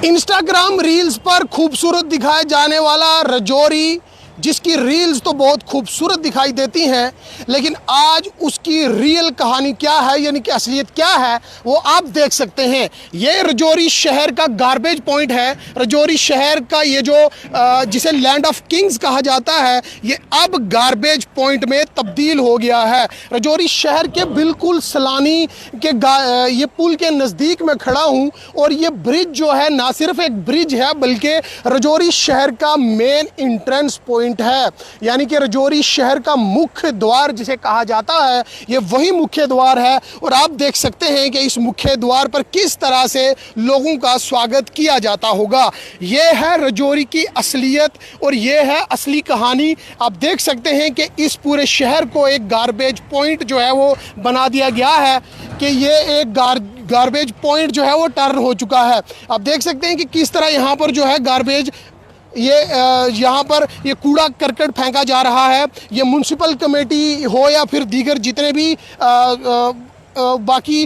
Instagram reels पर खूबसूरत दिखाया जाने वाला रजौरी, जिसकी रील्स तो बहुत खूबसूरत दिखाई देती हैं, लेकिन आज उसकी रियल कहानी क्या है, यानी कि असलियत क्या है, वो आप देख सकते हैं। ये रजौरी शहर का गार्बेज पॉइंट है। रजौरी शहर का ये जो जिसे लैंड ऑफ किंग्स कहा जाता है, ये अब गार्बेज पॉइंट में तब्दील हो गया है। रजौरी शहर के बिल्कुल सलानी के ये पुल के नज़दीक में खड़ा हूँ, और ये ब्रिज जो है ना सिर्फ एक ब्रिज है, बल्कि रजौरी शहर का मेन इंट्रेंस पॉइंट है। यानी कि रजौरी शहर का मुख्य द्वार जिसे कहा जाता है, ये वही मुख्य द्वार है। और आप देख सकते हैं कि इस मुख्य द्वार पर किस तरह से लोगों का स्वागत किया जाता होगा। ये है रजौरी की असलियत और ये है असली कहानी। आप देख सकते हैं कि इस पूरे शहर को एक गार्बेज पॉइंट जो है वो बना दिया गया है, कि ये एक गार्बेज पॉइंट जो है वो टर्न हो चुका है। आप देख सकते हैं कि किस तरह यहाँ पर जो है गार्बेज यहाँ पर ये कूड़ा करकट फेंका जा रहा है। ये म्युनिसिपल कमेटी हो या फिर दीगर जितने भी बाकी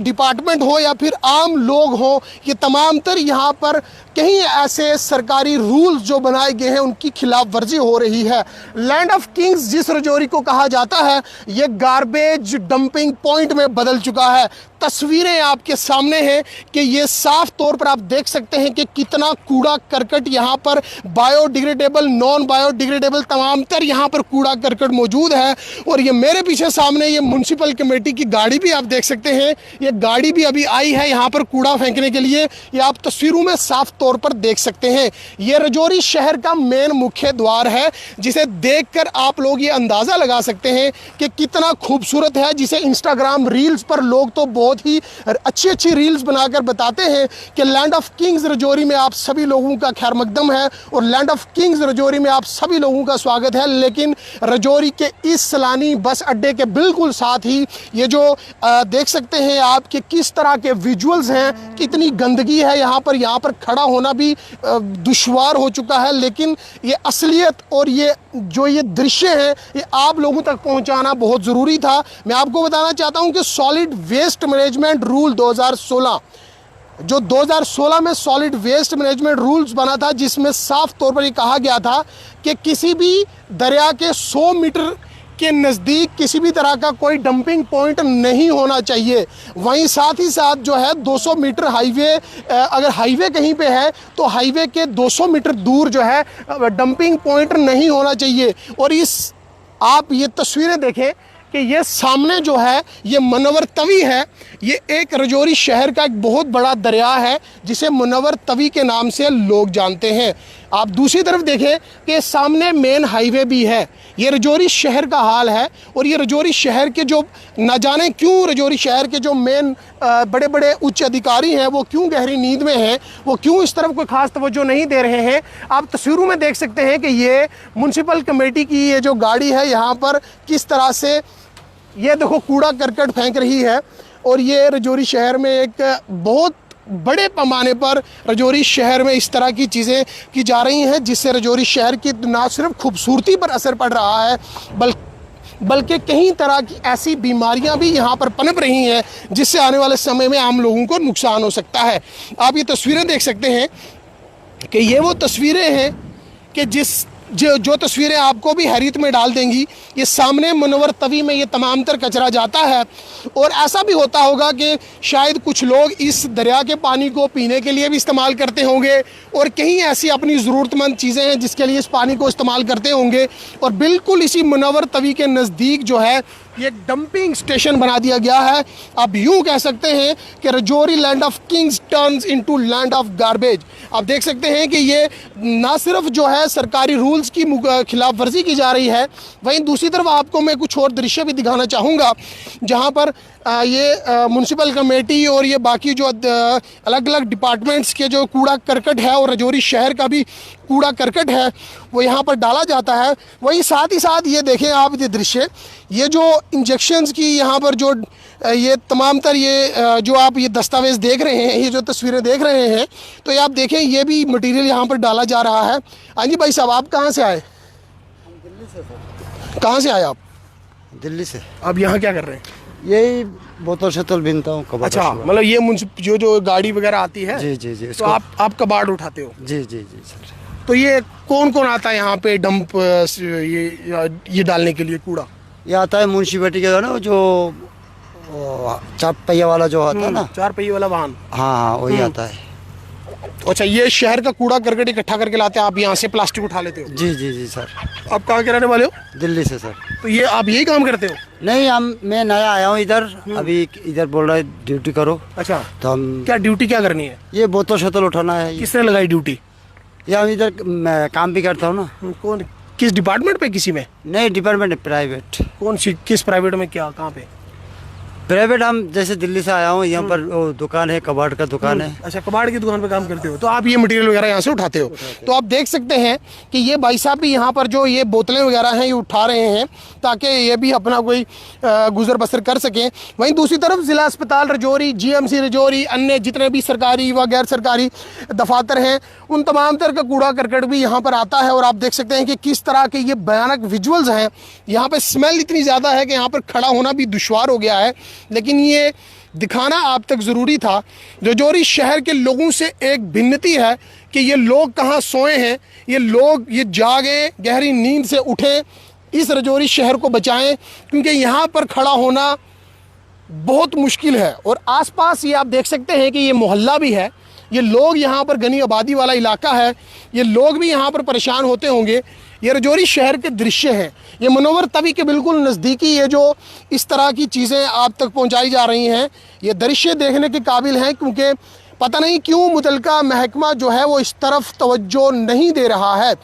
डिपार्टमेंट हो या फिर आम लोग हो, ये तमाम तर यहाँ पर कहीं ऐसे सरकारी रूल्स जो बनाए गए हैं उनकी खिलाफ वर्जी हो रही है। लैंड ऑफ किंग्स जिस रजौरी को कहा जाता है, ये गार्बेज डंपिंग पॉइंट में बदल चुका है। तस्वीरें आपके सामने हैं कि ये साफ तौर पर आप देख सकते हैं कि कितना कूड़ा करकट यहाँ पर बायोडिग्रेडेबल, नॉन बायोडिग्रेडेबल तमाम तर यहाँ पर कूड़ा करकट मौजूद है। और ये मेरे पीछे सामने ये म्युनिसिपल कमेटी की गाड़ी भी आप देख सकते हैं। ये गाड़ी भी अभी आई है यहाँ पर कूड़ा फेंकने के लिए, ये आप तस्वीरों में साफ तौर पर देख सकते हैं। ये रजौरी शहर का मेन मुख्य द्वार है, जिसे देखकर आप लोग ये अंदाज़ा लगा सकते हैं कि कितना खूबसूरत है, जिसे इंस्टाग्राम रील्स पर लोग तो बहुत ही अच्छी रील्स बनाकर बताते हैं कि लैंड ऑफ किंग्स रजौरी में आप सभी लोगों का खैर मकदम है और लैंड ऑफ किंग्स रजौरी में आप सभी लोगों का स्वागत है। लेकिन रजौरी के इस सलानी बस अड्डे के बिल्कुल साथ ही ये जो देख सकते हैं आप कि किस तरह के विजुअल्स हैं, कितनी गंदगी है यहाँ पर खड़ा होना भी दुश्वार हो चुका है। लेकिन ये असलियत और ये जो ये दृश्य है, ये आप लोगों तक पहुँचाना बहुत ज़रूरी था। मैं आपको बताना चाहता हूँ कि सॉलिड वेस्ट मैनेजमेंट रूल 2016, जो 2016 में सॉलिड वेस्ट मैनेजमेंट रूल्स बना था, जिसमें साफ तौर पर ये कहा गया था कि किसी भी दरिया के 100 मीटर के नज़दीक किसी भी तरह का कोई डंपिंग पॉइंट नहीं होना चाहिए। वहीं साथ ही साथ जो है 200 मीटर हाईवे, अगर हाईवे कहीं पे है तो हाईवे के 200 मीटर दूर जो है डंपिंग पॉइंट नहीं होना चाहिए। और इस आप ये तस्वीरें देखें कि ये सामने जो है ये मुनव्वर तवी है। ये एक रजौरी शहर का एक बहुत बड़ा दरिया है जिसे मुनव्वर तवी के नाम से लोग जानते हैं। आप दूसरी तरफ देखें कि सामने मेन हाईवे भी है। ये रजौरी शहर का हाल है। और ये रजौरी शहर के जो न जाने क्यों रजौरी शहर के जो मेन बड़े बड़े उच्च अधिकारी हैं, वो क्यों गहरी नींद में हैं, वो क्यों इस तरफ कोई ख़ास तवज्जो नहीं दे रहे हैं। आप तस्वीरों में देख सकते हैं कि ये म्युनिसिपल कमेटी की ये जो गाड़ी है, यहाँ पर किस तरह से ये देखो कूड़ा करकट फेंक रही है। और ये रजौरी शहर में एक बहुत बड़े पैमाने पर रजौरी शहर में इस तरह की चीज़ें की जा रही हैं, जिससे रजौरी शहर की ना सिर्फ खूबसूरती पर असर पड़ रहा है, बल्कि कई तरह की ऐसी बीमारियां भी यहाँ पर पनप रही हैं, जिससे आने वाले समय में आम लोगों को नुकसान हो सकता है। आप ये तस्वीरें देख सकते हैं कि ये वो तस्वीरें हैं कि जो तस्वीरें आपको भी हैरत में डाल देंगी। ये सामने मुनव्वर तवी में ये तमाम तर कचरा जाता है। और ऐसा भी होता होगा कि शायद कुछ लोग इस दरिया के पानी को पीने के लिए भी इस्तेमाल करते होंगे, और कहीं ऐसी अपनी ज़रूरतमंद चीज़ें हैं जिसके लिए इस पानी को इस्तेमाल करते होंगे। और बिल्कुल इसी मुनव्वर तवी के नज़दीक जो है ये डंपिंग स्टेशन बना दिया गया है। आप यूँ कह सकते हैं कि Rajouri land of Kings turns into land of garbage. आप देख सकते हैं कि ये ना सिर्फ जो है सरकारी रूल्स की खिलाफ वर्जी की जा रही है, वहीं दूसरी तरफ आपको मैं कुछ और दृश्य भी दिखाना चाहूँगा, जहाँ पर ये म्युनिसिपल कमेटी और ये बाकी जो अलग अलग डिपार्टमेंट्स के जो कूड़ा करकट है और रजौरी शहर का भी कूड़ा करकट है वो यहाँ पर डाला जाता है। वहीं साथ ही साथ ये देखें आप ये दृश्य, ये जो इंजेक्शंस की यहाँ पर जो ये तमाम तर ये जो आप ये दस्तावेज़ देख रहे हैं, ये जो तस्वीरें देख रहे हैं, तो ये आप देखें ये भी मटेरियल यहाँ पर डाला जा रहा है। हाँ जी भाई साहब, आप कहाँ से आए? दिल्ली से सर। कहाँ से आए आप? दिल्ली से। अब यहाँ क्या कर रहे हैं? यही बोतल शतल बीनता हूँ, कबाड़। अच्छा, मतलब ये जो गाड़ी वगैरह आती है, जी जी जी, तो आप कबाड़ उठाते हो? जी जी जी सर। तो ये कौन कौन आता है यहाँ पे डंप ये डालने के लिए कूड़ा? ये आता है म्यूनसिपैलिटी का ना, जो 4 पहिया वाला जो आता है ना, 4 पहिए वाला वाहन। हाँ हाँ वही आता है। अच्छा, ये शहर का कूड़ा करकट इकट्ठा करके लाते हैं, आप यहाँ से प्लास्टिक उठा लेते हो? जी जी जी सर। आप कहाँ के रहने वाले हो? दिल्ली से सर। तो ये आप यही काम करते हो? नहीं, मैं नया आया हूँ इधर, अभी इधर बोल रहा है ड्यूटी करो। अच्छा, तो हम क्या ड्यूटी क्या करनी है? ये बोतल शतल उठाना है। किसने लगाई ड्यूटी? ये हम इधर मैं काम भी करता हूँ ना। कौन, किस डिपार्टमेंट पे? किसी में? नहीं, डिपार्टमेंट है प्राइवेट। कौन सी, किस प्राइवेट में, क्या, कहाँ पे? प्राइवेट। हम जैसे दिल्ली से आया हूँ, यहाँ पर वो दुकान है, कबाड़ का दुकान है। अच्छा, कबाड़ की दुकान पे काम करते हो, तो आप ये मटेरियल वगैरह यहाँ से उठाते हो? तो आप देख सकते हैं कि ये भाई साहब भी यहाँ पर जो ये बोतलें वगैरह हैं ये उठा रहे हैं ताकि ये भी अपना कोई गुजर बसर कर सकें। वहीं दूसरी तरफ ज़िला अस्पताल रजौरी, जीएमसी रजौरी, अन्य जितने भी सरकारी व गैर सरकारी दफातर हैं, उन तमाम तरह का कूड़ा करकट भी यहाँ पर आता है। और आप देख सकते हैं कि किस तरह के ये भयानक विजुअल्स हैं। यहाँ पर स्मेल इतनी ज़्यादा है कि यहाँ पर खड़ा होना भी दुश्वार हो गया है, लेकिन ये दिखाना आप तक ज़रूरी था। रजौरी शहर के लोगों से एक भिन्नति है कि ये लोग कहाँ सोए हैं, ये लोग ये जागें, गहरी नींद से उठें, इस रजौरी शहर को बचाएं, क्योंकि यहाँ पर खड़ा होना बहुत मुश्किल है। और आसपास ये आप देख सकते हैं कि ये मोहल्ला भी है, ये लोग यहाँ पर घनी आबादी वाला इलाका है, ये लोग भी यहाँ पर परेशान होते होंगे। ये रजौरी शहर के दृश्य हैं, ये मनोवर तवी के बिल्कुल नज़दीकी ये जो इस तरह की चीज़ें आप तक पहुँचाई जा रही हैं, ये दृश्य देखने के काबिल हैं, क्योंकि पता नहीं क्यों मुतलका महकमा जो है वो इस तरफ तवज्जो नहीं दे रहा है।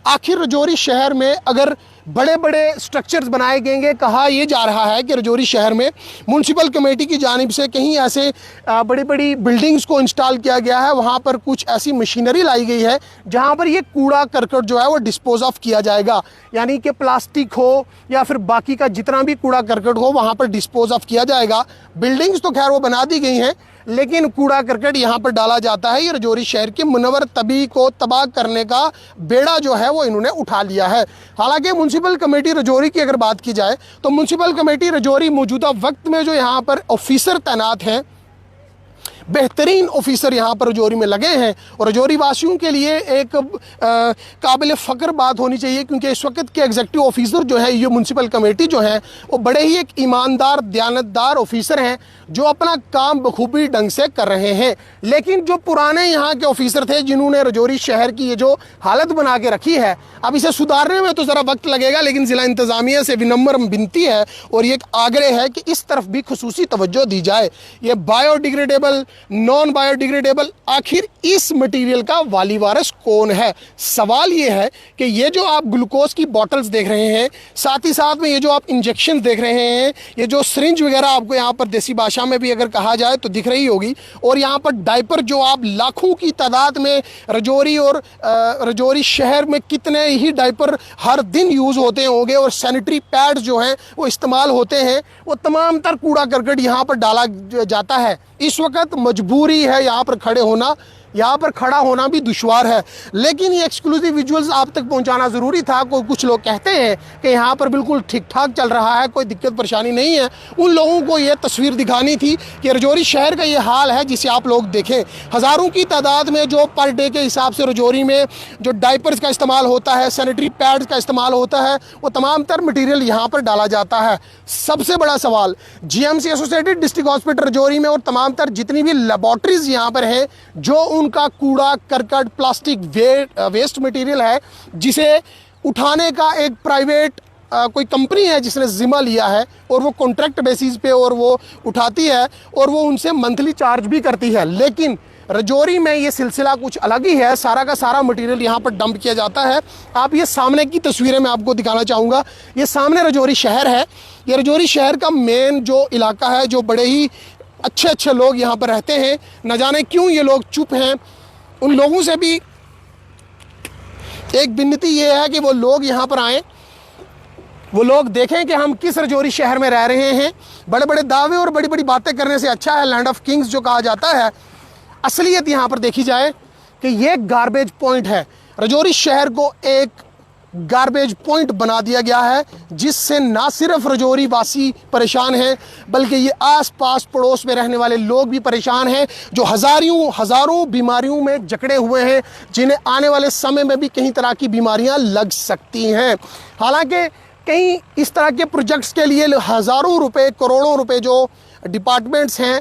आखिर रजौरी शहर में अगर बड़े बड़े स्ट्रक्चर्स बनाए गएंगे, कहा यह जा रहा है कि रजौरी शहर में म्यूनसिपल कमेटी की जानिब से कहीं ऐसे बड़ी बड़ी बिल्डिंग्स को इंस्टॉल किया गया है, वहाँ पर कुछ ऐसी मशीनरी लाई गई है जहाँ पर ये कूड़ा करकट जो है वो डिस्पोज ऑफ किया जाएगा, यानी कि प्लास्टिक हो या फिर बाकी का जितना भी कूड़ा करकट हो वहाँ पर डिस्पोज ऑफ किया जाएगा। बिल्डिंग्स तो खैर वो बना दी गई हैं, लेकिन कूड़ा करकट यहाँ पर डाला जाता है। ये रजौरी शहर के मुनव्वर तबी को तबाह करने का बेड़ा जो है वो इन्होंने उठा लिया है। हालांकि म्यूनसिपल कमेटी रजौरी की अगर बात की जाए तो म्यूनसिपल कमेटी रजौरी मौजूदा वक्त में जो यहाँ पर ऑफिसर तैनात हैं, बेहतरीन ऑफिसर यहाँ पर रजौरी में लगे हैं, और रजौरी वासियों के लिए एक काबिल फ़ख्र बात होनी चाहिए, क्योंकि इस वक्त के एग्जीक्यूटिव ऑफिसर जो है ये म्यूनसिपल कमेटी जो है वो बड़े ही एक ईमानदार, दयानतदार ऑफिसर हैं जो अपना काम बखूबी ढंग से कर रहे हैं। लेकिन जो पुराने यहाँ के ऑफिसर थे जिन्होंने रजौरी शहर की ये जो हालत बना के रखी है, अब इसे सुधारने में तो ज़रा वक्त लगेगा, लेकिन ज़िला इंतज़ामिया से विनम्र विनती है और ये एक आग्रह है कि इस तरफ भी खुसूसी तवज्जो दी जाए। ये बायोडिग्रेडेबल, नॉन बायोडिग्रेडेबल, आखिर इस मटेरियल का वाली वारिस कौन है? सवाल ये है कि ये जो आप ग्लूकोज की बॉटल्स देख रहे हैं, साथ ही साथ में ये जो आप इंजेक्शन देख रहे हैं, ये जो सिरिंज वगैरह आपको यहाँ पर देसी भाषा में भी अगर कहा जाए तो दिख रही होगी, और यहाँ पर डायपर जो आप लाखों की तादाद में रजौरी और रजौरी शहर में कितने ही डायपर हर दिन यूज़ होते होंगे, और सैनिटरी पैड्स जो हैं वो इस्तेमाल होते हैं, वो तमाम तर कूड़ा करकट यहाँ पर डाला जाता है। इस वक्त मजबूरी है यहाँ पर खड़े होना, यहाँ पर खड़ा होना भी दुश्वार है, लेकिन ये एक्सक्लूसिव विजुअल्स आप तक पहुँचाना ज़रूरी था। कुछ लोग कहते हैं कि यहाँ पर बिल्कुल ठीक ठाक चल रहा है, कोई दिक्कत परेशानी नहीं है, उन लोगों को ये तस्वीर दिखानी थी कि रजौरी शहर का ये हाल है जिसे आप लोग देखें। हज़ारों की तादाद में जो पर डे के हिसाब से रजौरी में जो डायपर्स का इस्तेमाल होता है, सैनिटरी पैड्स का इस्तेमाल होता है, वो तमाम तर मटीरियल यहाँ पर डाला जाता है। सबसे बड़ा सवाल GMC associated district hospital Rajouri में और तमाम तर जितनी भी लेबॉर्ट्रीज यहाँ पर हैं, जो उनका कूड़ा करकट प्लास्टिक वेस्ट मटेरियल है जिसे उठाने का एक प्राइवेट कोई कंपनी है जिसने जिम्मा लिया है, और वो कॉन्ट्रैक्ट बेसिस पे और वो उठाती है और वो उनसे मंथली चार्ज भी करती है। लेकिन रजौरी में ये सिलसिला कुछ अलग ही है, सारा का सारा मटेरियल यहाँ पर डंप किया जाता है। आप ये सामने की तस्वीरें मैं आपको दिखाना चाहूँगा। ये सामने रजौरी शहर है, ये रजौरी शहर का मेन जो इलाका है, जो बड़े ही अच्छे अच्छे लोग यहाँ पर रहते हैं। न जाने क्यों ये लोग चुप हैं। उन लोगों से भी एक विनती ये है कि वो लोग यहाँ पर आएँ, वो लोग देखें कि हम किस रजौरी शहर में रह रहे हैं। बड़े बड़े दावे और बड़ी बड़ी बातें करने से अच्छा है लैंड ऑफ किंग्स जो कहा जाता है, असलियत यहाँ पर देखी जाए कि ये गार्बेज पॉइंट है। रजौरी शहर को एक गार्बेज पॉइंट बना दिया गया है, जिससे ना सिर्फ रजौरी वासी परेशान हैं बल्कि ये आसपास पड़ोस में रहने वाले लोग भी परेशान हैं, जो हज़ारों बीमारियों में जकड़े हुए हैं, जिन्हें आने वाले समय में भी कई तरह की बीमारियां लग सकती हैं। हालांकि कई इस तरह के प्रोजेक्ट्स के लिए हज़ारों रुपए, करोड़ों रुपए जो डिपार्टमेंट्स हैं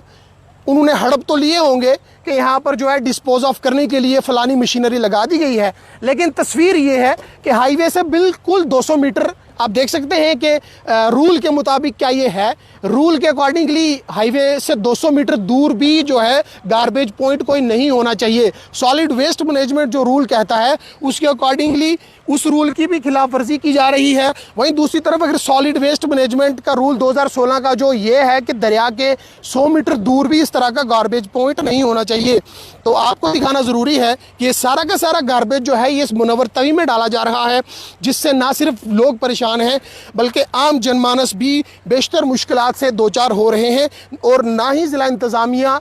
उन्होंने हड़प तो लिए होंगे कि यहाँ पर जो है डिस्पोज ऑफ करने के लिए फलानी मशीनरी लगा दी गई है, लेकिन तस्वीर ये है कि हाईवे से बिल्कुल 200 मीटर आप देख सकते हैं कि रूल के मुताबिक क्या ये है, रूल के अकॉर्डिंगली हाईवे से 200 मीटर दूर भी जो है गार्बेज पॉइंट कोई नहीं होना चाहिए। सॉलिड वेस्ट मैनेजमेंट जो रूल कहता है उसके अकॉर्डिंगली उस रूल की भी खिलाफ वर्जी की जा रही है। वहीं दूसरी तरफ अगर सॉलिड वेस्ट मैनेजमेंट का रूल 2016 का जो ये है कि दरिया के 100 मीटर दूर भी इस तरह का गार्बेज पॉइंट नहीं होना चाहिए, तो आपको दिखाना ज़रूरी है कि ये सारा का सारा गार्बेज जो है ये इस मुनव्वर तवी में डाला जा रहा है, जिससे ना सिर्फ लोग परेशान हैं बल्कि आम जनमानस भी बेशतर मुश्किलात से दो चार हो रहे हैं, और ना ही ज़िला इंतज़ामिया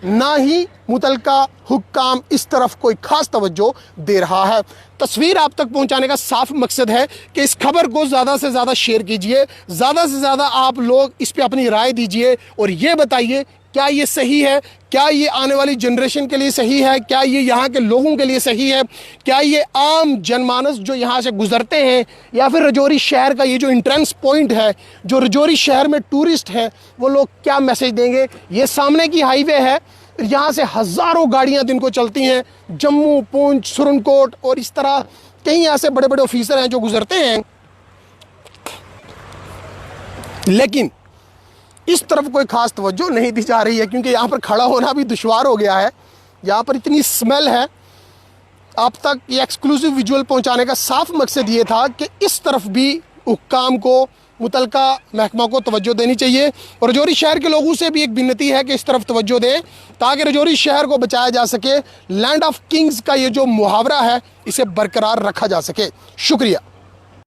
ना ही मुतलका हुक्काम इस तरफ कोई खास तवज्जो दे रहा है। तस्वीर आप तक पहुंचाने का साफ मकसद है कि इस खबर को ज़्यादा से ज़्यादा शेयर कीजिए, ज़्यादा से ज़्यादा आप लोग इस पे अपनी राय दीजिए और ये बताइए क्या ये सही है, क्या ये आने वाली जनरेशन के लिए सही है, क्या ये यहाँ के लोगों के लिए सही है, क्या ये आम जनमानस जो यहाँ से गुजरते हैं या फिर रजौरी शहर का ये जो एंट्रेंस पॉइंट है, जो रजौरी शहर में टूरिस्ट हैं, वो लोग क्या मैसेज देंगे। ये सामने की हाईवे है, यहाँ से हज़ारों गाड़ियाँ दिन को चलती हैं, जम्मू, पूंछ, सुरनकोट और इस तरह कई यहाँ से बड़े बड़े ऑफिसर हैं जो गुजरते हैं, लेकिन इस तरफ कोई खास तवज्जो नहीं दी जा रही है क्योंकि यहाँ पर खड़ा होना भी दुश्वार हो गया है। यहाँ पर इतनी स्मेल है। आप तक ये एक्सक्लूसिव विजुअल पहुँचाने का साफ मकसद ये था कि इस तरफ भी हुक्काम को, मुतलका महकमा को तवज्जो देनी चाहिए और रजौरी शहर के लोगों से भी एक विनती है कि इस तरफ तवज्जो दें ताकि रजौरी शहर को बचाया जा सके। लैंड ऑफ किंग्स का ये जो मुहावरा है इसे बरकरार रखा जा सके। शुक्रिया।